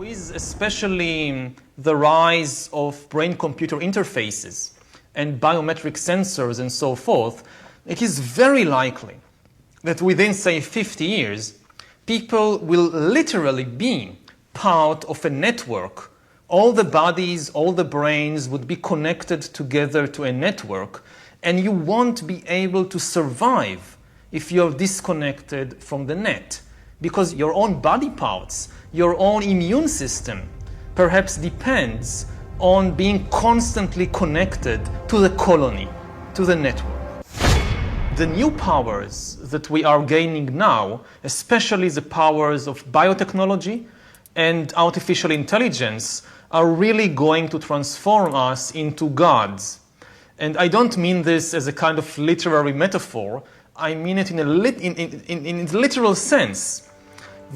With especially the rise of brain-computer interfaces and biometric sensors and so forth, it is very likely that within, say, 50 years, people will literally be part of a network. All the bodies, all the brains would be connected together to a network, and you won't be able to survive if you're disconnected from the net, because your own body parts, your own immune system, perhaps depends on being constantly connected to the colony, to the network. The new powers that we are gaining now, especially the powers of biotechnology and artificial intelligence, are really going to transform us into gods. And I don't mean this as a kind of literary metaphor. I mean it in a literal sense,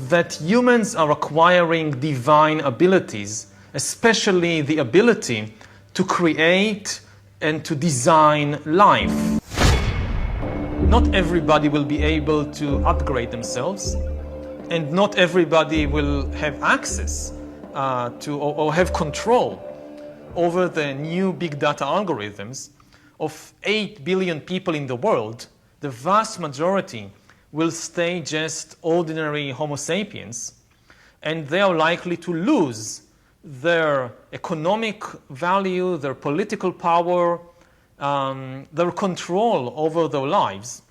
that humans are acquiring divine abilities, especially the ability to create and to design life. Not everybody will be able to upgrade themselves, and not everybody will have access to or have control over the new big data algorithms. Of 8 billion people in the world, the vast majority will stay just ordinary Homo sapiens, and they are likely to lose their economic value, their political power, their control over their lives.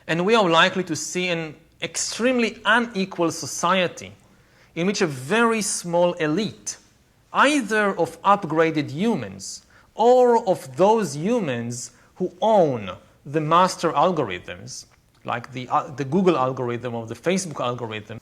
And we are likely to see an extremely unequal society in which a very small elite, either of upgraded humans or of those humans who own the master algorithms, like the Google algorithm or the Facebook algorithm.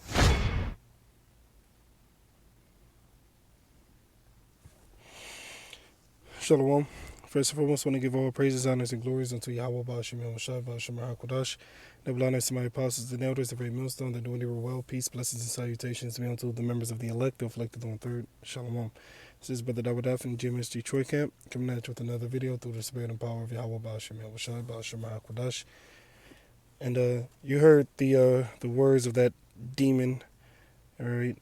Shalom. First and foremost, I want to give all praises, honors, and glories unto Yahweh, Ba'ashem, Yahushua, Ba'ashem, HaKodash. Double honors to my apostles and elders, the great millstone, that doing they were well. Peace, blessings, and salutations be unto the members of the elect, who elected on third. Shalom. This is Brother Dawud in the GMS Detroit camp, coming at you with another video through the spirit and power of Yahweh, Ba'ashem, Yahushua, Ba'ashem, HaKodash. And you heard the words of that demon, all right?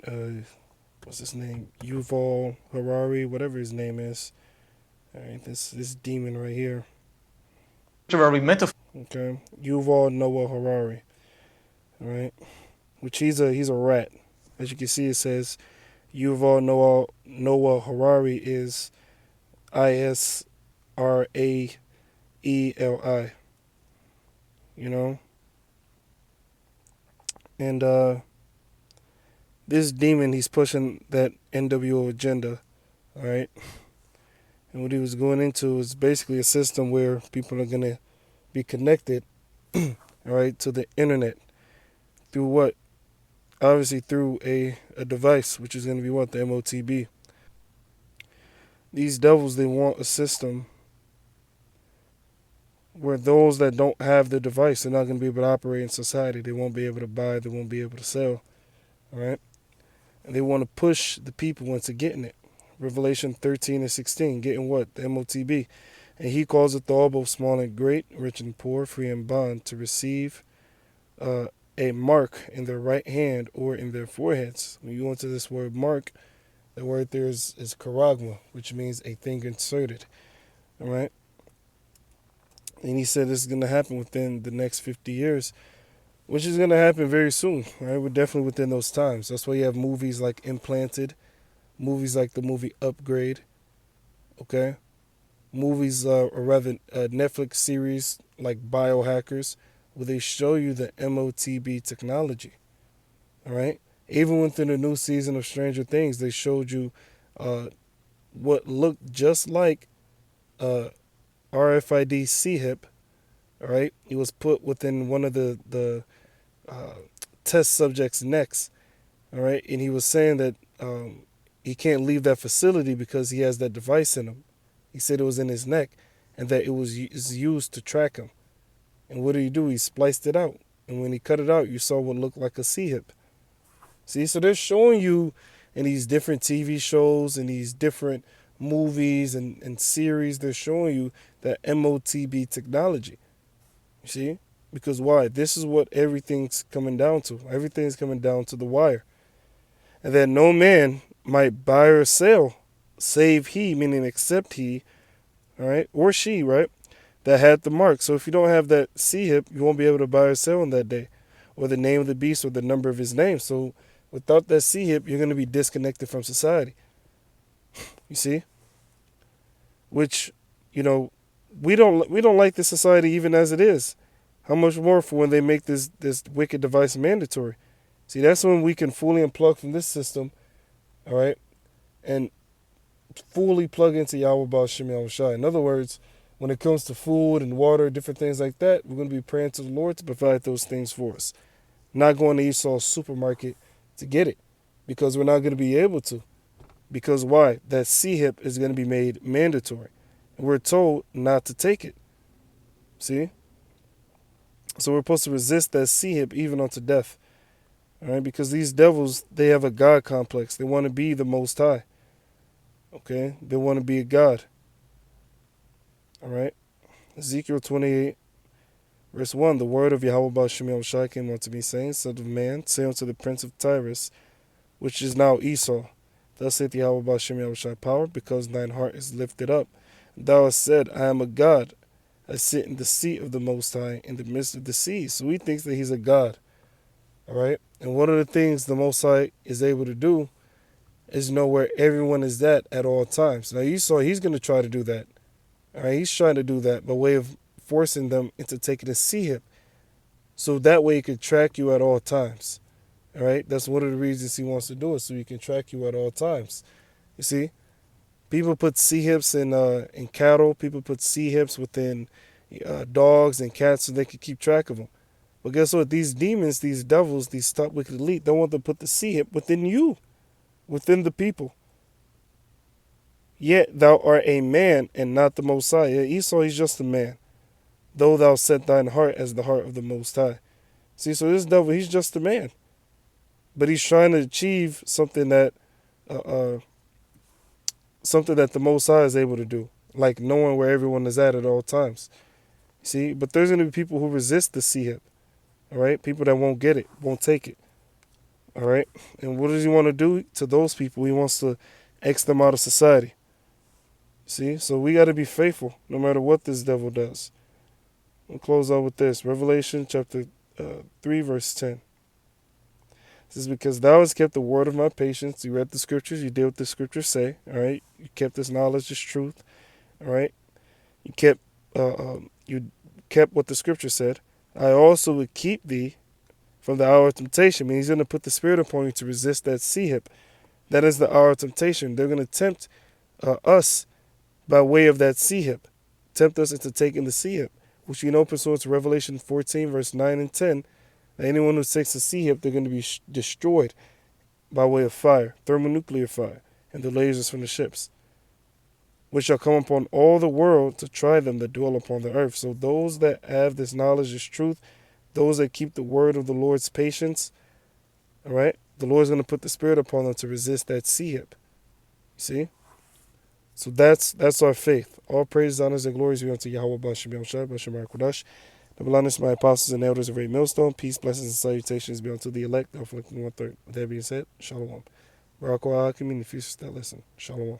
What's his name? Yuval Harari, whatever his name is. All right, this demon right here. Literary metaphor. Okay, Yuval Noah Harari. All right, which he's a rat. As you can see, it says Yuval Noah Harari is ISRAELI. You know, and this demon, he's pushing that NWO agenda. All right. And what he was going into is basically a system where people are going to be connected, all right, to the internet. Through what? Obviously through a device, which is going to be what? The MOTB. These devils, they want a system where those that don't have the device are not going to be able to operate in society. They won't be able to buy. They won't be able to sell, all right? And they want to push the people into getting it. Revelation 13 and 16, getting what? The MOTB. And he calls it all, both small and great, rich and poor, free and bond, to receive a mark in their right hand or in their foreheads. When you go into this word mark, the word there is charagma, which means a thing inserted. All right? And he said this is going to happen within the next 50 years, which is going to happen very soon. Right? We're definitely within those times. That's why you have movies like Implanted, movies like the movie Upgrade, okay? Movies, or rather, Netflix series like Biohackers, where they show you the MOTB technology, all right? Even within the new season of Stranger Things, they showed you what looked just like RFID C-HIP, all right? It was put within one of the test subjects' necks, all right? And he was saying that he can't leave that facility because he has that device in him. He said it was in his neck and that it was used to track him. And what did he do? He spliced it out. And when he cut it out, you saw what looked like a C-hip. See, so they're showing you in these different TV shows and these different movies and series, they're showing you that MOTB technology. You see? Because why? This is what everything's coming down to. Everything's coming down to the wire. and that no man might buy or sell, save he, meaning except he, all right, or she, right, that had the mark. So if you don't have that C-hip, you won't be able to buy or sell on that day, or the name of the beast, or the number of his name. So without that C-hip, you're going to be disconnected from society. You see? Which, you know, we don't like this society even as it is. How much more for when they make this wicked device mandatory? See, that's when we can fully unplug from this system, all right, and fully plug into Yahweh Baal Shem Yahweh Shai. In other words, when it comes to food and water, different things like that, we're going to be praying to the Lord to provide those things for us. Not going to Esau'S supermarket to get it, because we're not going to be able to. Because why? That C-hip is going to be made mandatory. And we're told not to take it. See? So we're supposed to resist that C-hip even unto death. All right? Because these devils, they have a God complex. They want to be the Most High. Okay? They want to be a God. All right? Ezekiel 28, verse 1. The word of Yahweh Baal Shem Yahweh Shai came unto me, saying, Son of man, say unto the prince of Tyrus, which is now Esau, Thus saith Yahweh Baal Shem Yahweh Shai power, because thine heart is lifted up. Thou hast said, I am a God. I sit in the seat of the Most High in the midst of the seas. So he thinks that he's a God. All right? And one of the things the Most High is able to do is know where everyone is at all times. Now Esau, he's going to try to do that. All right? He's trying to do that by way of forcing them into taking a C-hip. So that way he could track you at all times. All right? That's one of the reasons he wants to do it, so he can track you at all times. You see? People put C-hips in cattle. People put C-hips within dogs and cats so they can keep track of them. But guess what? These demons, these devils, these top wicked elite, they want to put the C-hip within you, within the people. Yet thou art a man and not the Most High. Yeah, Esau, he's just a man. Though thou set thine heart as the heart of the Most High. See, so this devil, he's just a man. But he's trying to achieve something that the Most High is able to do, like knowing where everyone is at all times. See, but there's going to be people who resist the C-hip, all right? People that won't get it, won't take it, all right? And what does he want to do to those people? He wants to X them out of society. See, so we got to be faithful no matter what this devil does. We'll close out with this. Revelation chapter 3, verse 10. This is because thou hast kept the word of my patience. You read the scriptures. You did what the scriptures say. All right. You kept this knowledge, this truth. All right. You kept what the scripture said. I also would keep thee from the hour of temptation. I mean, he's going to put the spirit upon you to resist that C-hip. That is the hour of temptation. They're going to tempt us by way of that C-hip. Tempt us into taking the C-hip, which you know pursuant to Revelation 14, verse 9 and 10. Anyone who takes a C-hip, they're going to be destroyed by way of fire, thermonuclear fire, and the lasers from the ships, which shall come upon all the world to try them that dwell upon the earth. So those that have this knowledge, this truth, those that keep the word of the Lord's patience, all right, the Lord's going to put the spirit upon them to resist that C-hip. See? So that's our faith. All praise, honors, and glories be unto Yahweh B'Shem Yahushua, B'Shem Kodash. The blindness, my apostles and elders of Great Millstone. Peace, blessings, and salutations be unto the elect. With that being said, Shalom. Barak Hu community, feast that listen. Shalom.